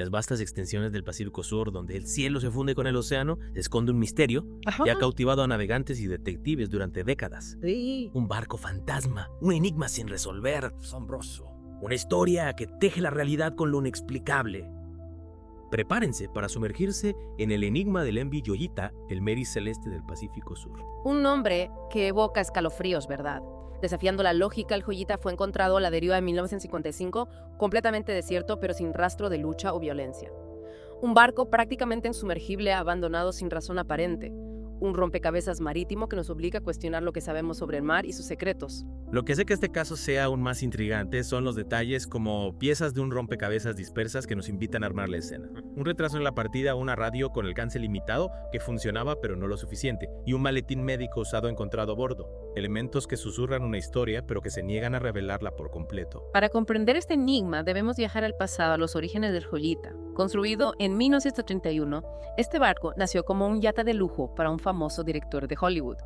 las vastas extensiones del Pacífico Sur, donde el cielo se funde con el océano, se esconde un misterio que ha cautivado a navegantes y detectives durante décadas. Sí. Un barco fantasma, un enigma sin resolver, asombroso. Una historia que teje la realidad con lo inexplicable. Prepárense para sumergirse en el enigma del MV Yoyita, el Mary Celeste del Pacífico Sur. Un nombre que evoca escalofríos, ¿verdad? Desafiando la lógica, el Joyita fue encontrado a la deriva en 1955, completamente desierto pero sin rastro de lucha o violencia. Un barco prácticamente insumergible, abandonado sin razón aparente. Un rompecabezas marítimo que nos obliga a cuestionar lo que sabemos sobre el mar y sus secretos. Lo que hace que este caso sea aún más intrigante son los detalles como piezas de un rompecabezas dispersas que nos invitan a armar la escena. Un retraso en la partida, una radio con alcance limitado que funcionaba pero no lo suficiente, y un maletín médico usado encontrado a bordo. Elementos que susurran una historia pero que se niegan a revelarla por completo. Para comprender este enigma debemos viajar al pasado, a los orígenes del Joyita. Construido en 1931, este barco nació como un yate de lujo para un famoso director de Hollywood.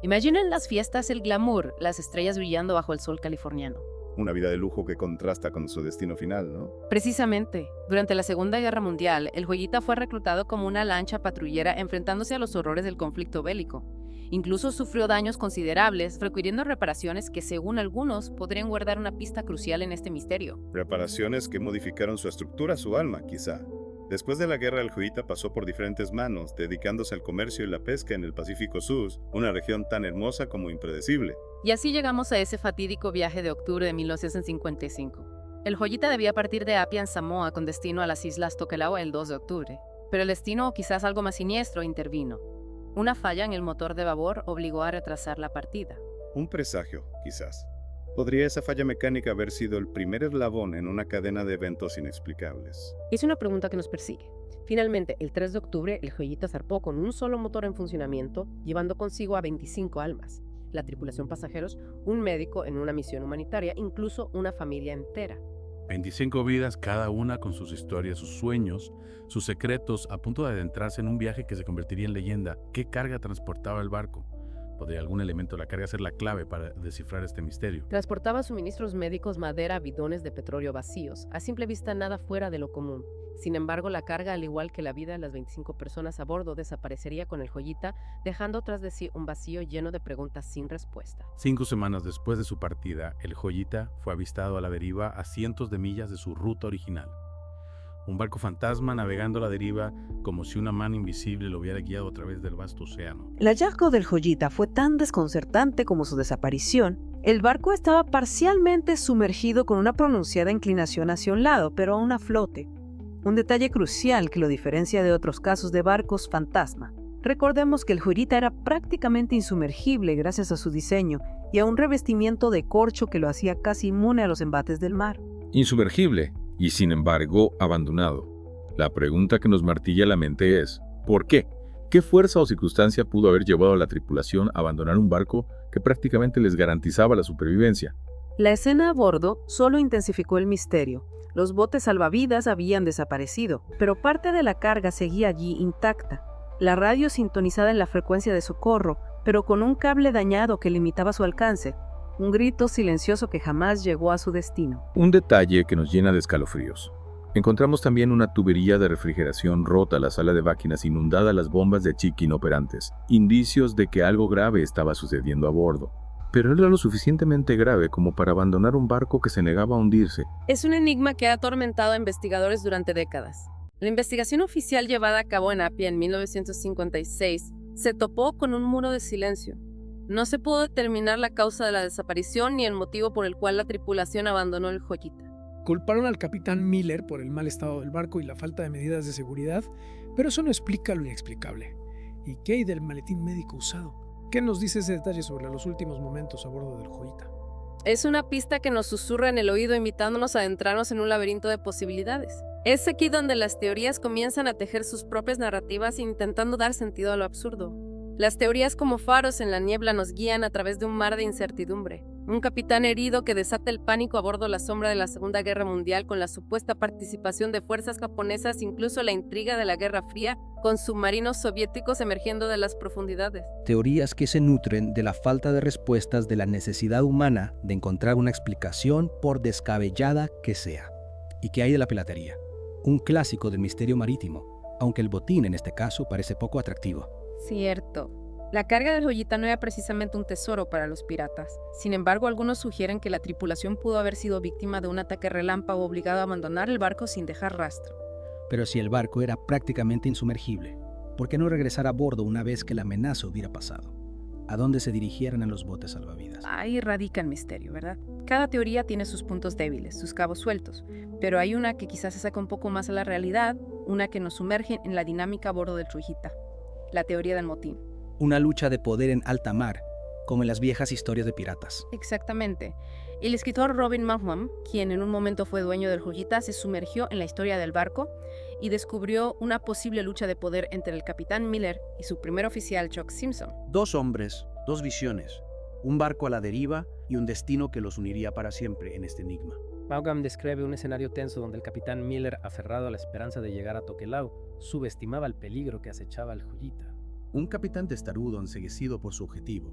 Imaginen las fiestas, el glamour, las estrellas brillando bajo el sol californiano. Una vida de lujo que contrasta con su destino final, ¿no? Precisamente, durante la Segunda Guerra Mundial, el Joyita fue reclutado como una lancha patrullera enfrentándose a los horrores del conflicto bélico. Incluso sufrió daños considerables, requiriendo reparaciones que, según algunos, podrían guardar una pista crucial en este misterio. Reparaciones que modificaron su estructura, su alma, quizá. Después de la guerra, el Joyita pasó por diferentes manos, dedicándose al comercio y la pesca en el Pacífico Sur, una región tan hermosa como impredecible. Y así llegamos a ese fatídico viaje de octubre de 1955. El Joyita debía partir de Apia en Samoa con destino a las islas Tokelau el 2 de octubre. Pero el destino, o quizás algo más siniestro, intervino. Una falla en el motor de babor obligó a retrasar la partida. Un presagio, quizás. ¿Podría esa falla mecánica haber sido el primer eslabón en una cadena de eventos inexplicables? Es una pregunta que nos persigue. Finalmente, el 3 de octubre, el Joyita zarpó con un solo motor en funcionamiento, llevando consigo a 25 almas, la tripulación pasajeros, un médico en una misión humanitaria, incluso una familia entera. 25 vidas, cada una con sus historias, sus sueños, sus secretos, a punto de adentrarse en un viaje que se convertiría en leyenda. ¿Qué carga transportaba el barco? ¿Podría algún elemento de la carga ser la clave para descifrar este misterio? Transportaba suministros médicos, madera, bidones de petróleo vacíos, a simple vista nada fuera de lo común. Sin embargo, la carga, al igual que la vida de las 25 personas a bordo, desaparecería con el Joyita, dejando tras de sí un vacío lleno de preguntas sin respuesta. 5 semanas después de su partida, el Joyita fue avistado a la deriva a cientos de millas de su ruta original. Un barco fantasma navegando a la deriva como si una mano invisible lo hubiera guiado a través del vasto océano. El hallazgo del Joyita fue tan desconcertante como su desaparición. El barco estaba parcialmente sumergido con una pronunciada inclinación hacia un lado, pero aún a flote. Un detalle crucial que lo diferencia de otros casos de barcos fantasma. Recordemos que el Joyita era prácticamente insumergible gracias a su diseño y a un revestimiento de corcho que lo hacía casi inmune a los embates del mar. Insumergible y sin embargo abandonado. La pregunta que nos martilla la mente es, ¿por qué? ¿Qué fuerza o circunstancia pudo haber llevado a la tripulación a abandonar un barco que prácticamente les garantizaba la supervivencia? La escena a bordo solo intensificó el misterio. Los botes salvavidas habían desaparecido, pero parte de la carga seguía allí intacta. La radio sintonizada en la frecuencia de socorro, pero con un cable dañado que limitaba su alcance. Un grito silencioso que jamás llegó a su destino. Un detalle que nos llena de escalofríos. Encontramos también una tubería de refrigeración rota, la sala de máquinas inundada, las bombas de chiqui inoperantes. Indicios de que algo grave estaba sucediendo a bordo. Pero era lo suficientemente grave como para abandonar un barco que se negaba a hundirse. Es un enigma que ha atormentado a investigadores durante décadas. La investigación oficial llevada a cabo en Apia en 1956 se topó con un muro de silencio. No se pudo determinar la causa de la desaparición ni el motivo por el cual la tripulación abandonó el Joyita. Culparon al capitán Miller por el mal estado del barco y la falta de medidas de seguridad, pero eso no explica lo inexplicable. ¿Y qué hay del maletín médico usado? ¿Qué nos dice ese detalle sobre los últimos momentos a bordo del Joyita? Es una pista que nos susurra en el oído invitándonos a adentrarnos en un laberinto de posibilidades. Es aquí donde las teorías comienzan a tejer sus propias narrativas intentando dar sentido a lo absurdo. Las teorías como faros en la niebla nos guían a través de un mar de incertidumbre. Un capitán herido que desata el pánico a bordo la sombra de la Segunda Guerra Mundial con la supuesta participación de fuerzas japonesas, incluso la intriga de la Guerra Fría, con submarinos soviéticos emergiendo de las profundidades. Teorías que se nutren de la falta de respuestas, de la necesidad humana de encontrar una explicación por descabellada que sea. ¿Y qué hay de la piratería? un clásico del misterio marítimo, aunque el botín en este caso parece poco atractivo. Cierto. La carga del joyita no era precisamente un tesoro para los piratas. Sin embargo, algunos sugieren que la tripulación pudo haber sido víctima de un ataque relámpago obligado a abandonar el barco sin dejar rastro. Pero si el barco era prácticamente insumergible, ¿por qué no regresar a bordo una vez que la amenaza hubiera pasado? ¿A dónde se dirigieran en los botes salvavidas? Ahí radica el misterio, ¿verdad? Cada teoría tiene sus puntos débiles, sus cabos sueltos, pero hay una que quizás se saca un poco más a la realidad, una que nos sumerge en la dinámica a bordo del Trujita, la teoría del motín. Una lucha de poder en alta mar, como en las viejas historias de piratas. Exactamente. El escritor Robin Maugham, quien en un momento fue dueño del Joyita, se sumergió en la historia del barco y descubrió una posible lucha de poder entre el capitán Miller y su primer oficial Chuck Simpson. 2 hombres, 2 visiones, un barco a la deriva y un destino que los uniría para siempre en este enigma. Maugham describe un escenario tenso donde el capitán Miller, aferrado a la esperanza de llegar a Tokelau, subestimaba el peligro que acechaba al Joyita. Un capitán testarudo enceguecido por su objetivo,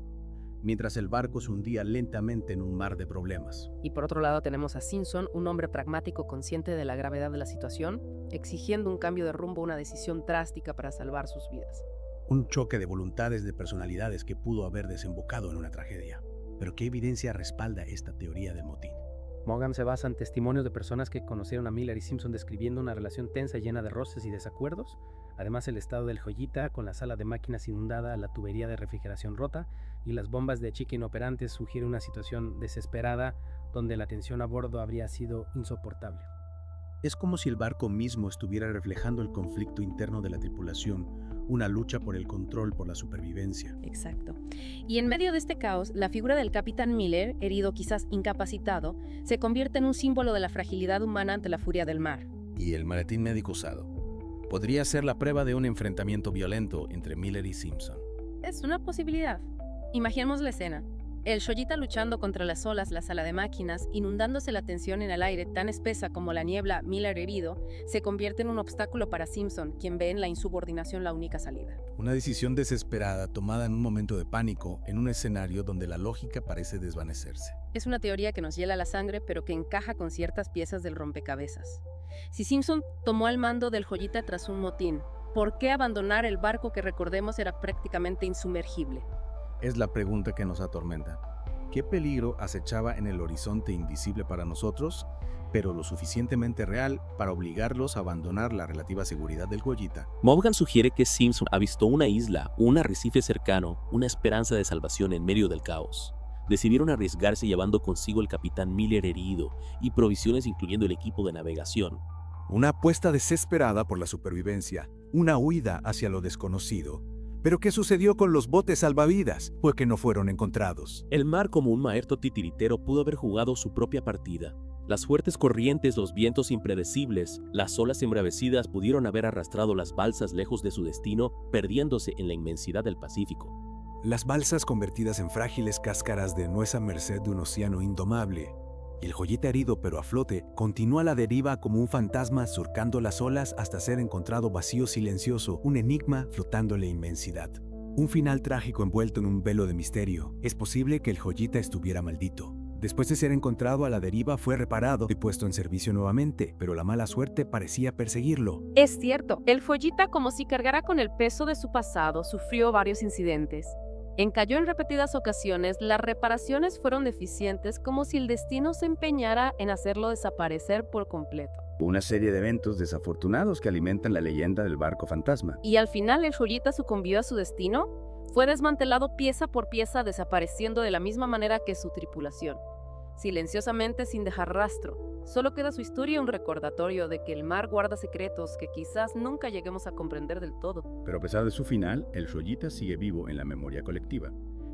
mientras el barco se hundía lentamente en un mar de problemas. Y por otro lado tenemos a Simpson, un hombre pragmático consciente de la gravedad de la situación, exigiendo un cambio de rumbo, una decisión drástica para salvar sus vidas. Un choque de voluntades, de personalidades que pudo haber desembocado en una tragedia. Pero ¿qué evidencia respalda esta teoría del motín? Maugham se basa en testimonios de personas que conocieron a Miller y Simpson describiendo una relación tensa llena de roces y desacuerdos. Además, el estado del Joyita, con la sala de máquinas inundada, la tubería de refrigeración rota y las bombas de chica inoperantes, sugiere una situación desesperada donde la tensión a bordo habría sido insoportable. Es como si el barco mismo estuviera reflejando el conflicto interno de la tripulación, una lucha por el control, por la supervivencia. Exacto. Y en medio de este caos, la figura del capitán Miller, herido, quizás incapacitado, se convierte en un símbolo de la fragilidad humana ante la furia del mar. Y el maletín médico usado podría ser la prueba de un enfrentamiento violento entre Miller y Simpson. Es una posibilidad. Imaginemos la escena. El Joyita luchando contra las olas, la sala de máquinas, inundándose la tensión en el aire tan espesa como la niebla, Miller herido, se convierte en un obstáculo para Simpson, quien ve en la insubordinación la única salida. Una decisión desesperada tomada en un momento de pánico, en un escenario donde la lógica parece desvanecerse. Es una teoría que nos hiela la sangre, pero que encaja con ciertas piezas del rompecabezas. Si Simpson tomó el mando del Joyita tras un motín, ¿por qué abandonar el barco que, recordemos, era prácticamente insumergible? Es la pregunta que nos atormenta. ¿Qué peligro acechaba en el horizonte invisible para nosotros, pero lo suficientemente real para obligarlos a abandonar la relativa seguridad del Joyita? Maugham sugiere que Simpson avistó una isla, un arrecife cercano, una esperanza de salvación en medio del caos. Decidieron arriesgarse llevando consigo el capitán Miller herido y provisiones incluyendo el equipo de navegación. Una apuesta desesperada por la supervivencia, una huida hacia lo desconocido. ¿Pero qué sucedió con los botes salvavidas? Pues que no fueron encontrados. El mar, como un maestro titiritero, pudo haber jugado su propia partida. Las fuertes corrientes, los vientos impredecibles, las olas embravecidas pudieron haber arrastrado las balsas lejos de su destino, perdiéndose en la inmensidad del Pacífico. Las balsas convertidas en frágiles cáscaras de nuez a merced de un océano indomable. Y el Joyita herido pero a flote continúa a la deriva como un fantasma surcando las olas hasta ser encontrado vacío silencioso, un enigma flotando en la inmensidad. Un final trágico envuelto en un velo de misterio. Es posible que el Joyita estuviera maldito. Después de ser encontrado a la deriva fue reparado y puesto en servicio nuevamente, pero la mala suerte parecía perseguirlo. Es cierto, el Joyita, como si cargara con el peso de su pasado, sufrió varios incidentes. Encalló en repetidas ocasiones, las reparaciones fueron deficientes, como si el destino se empeñara en hacerlo desaparecer por completo. Una serie de eventos desafortunados que alimentan la leyenda del barco fantasma. Y al final el Joyita sucumbió a su destino, fue desmantelado pieza por pieza, desapareciendo de la misma manera que su tripulación, silenciosamente sin dejar rastro. Solo queda su historia, un recordatorio de que el mar guarda secretos que quizás nunca lleguemos a comprender del todo. Pero a pesar de su final, el Joyita sigue vivo en la memoria colectiva.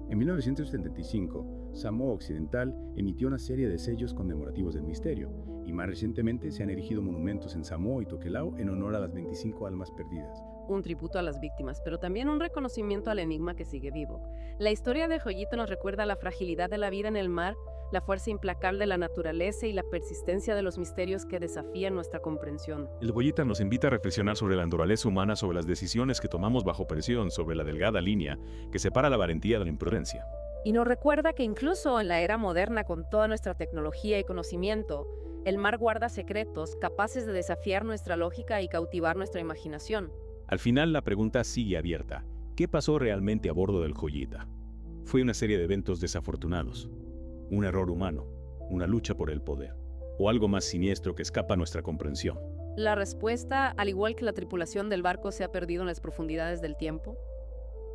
En 1975, Samoa Occidental emitió una serie de sellos conmemorativos del misterio, y más recientemente se han erigido monumentos en Samoa y Tokelau en honor a las 25 almas perdidas. Un tributo a las víctimas, pero también un reconocimiento al enigma que sigue vivo. La historia de Joyita nos recuerda la fragilidad de la vida en el mar, la fuerza implacable de la naturaleza y la persistencia de los misterios que desafían nuestra comprensión. El Joyita nos invita a reflexionar sobre la naturaleza humana, sobre las decisiones que tomamos bajo presión, sobre la delgada línea que separa la valentía de la imprudencia. Y nos recuerda que incluso en la era moderna, con toda nuestra tecnología y conocimiento, el mar guarda secretos capaces de desafiar nuestra lógica y cautivar nuestra imaginación. Al final, la pregunta sigue abierta. ¿Qué pasó realmente a bordo del Joyita? ¿Fue una serie de eventos desafortunados? ¿Un error humano? ¿Una lucha por el poder? ¿O algo más siniestro que escapa a nuestra comprensión? La respuesta, al igual que la tripulación del barco, se ha perdido en las profundidades del tiempo.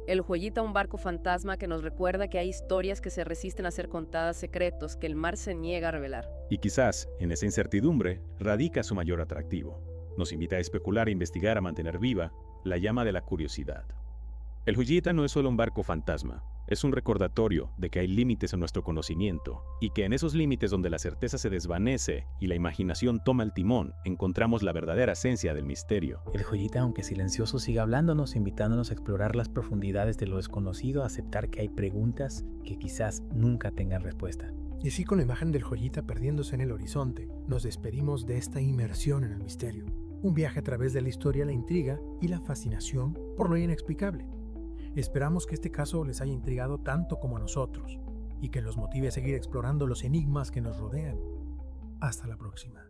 El Joyita, un barco fantasma que nos recuerda que hay historias que se resisten a ser contadas, secretos que el mar se niega a revelar. Y quizás, en esa incertidumbre, radica su mayor atractivo. Nos invita a especular, a investigar, a mantener viva la llama de la curiosidad. El Joyita no es solo un barco fantasma, es un recordatorio de que hay límites en nuestro conocimiento y que en esos límites donde la certeza se desvanece y la imaginación toma el timón, encontramos la verdadera esencia del misterio. El Joyita, aunque silencioso, sigue hablándonos, invitándonos a explorar las profundidades de lo desconocido, a aceptar que hay preguntas que quizás nunca tengan respuesta. Y así, con la imagen del Joyita perdiéndose en el horizonte, nos despedimos de esta inmersión en el misterio. Un viaje a través de la historia, la intriga y la fascinación por lo inexplicable. Esperamos que este caso les haya intrigado tanto como a nosotros y que los motive a seguir explorando los enigmas que nos rodean. Hasta la próxima.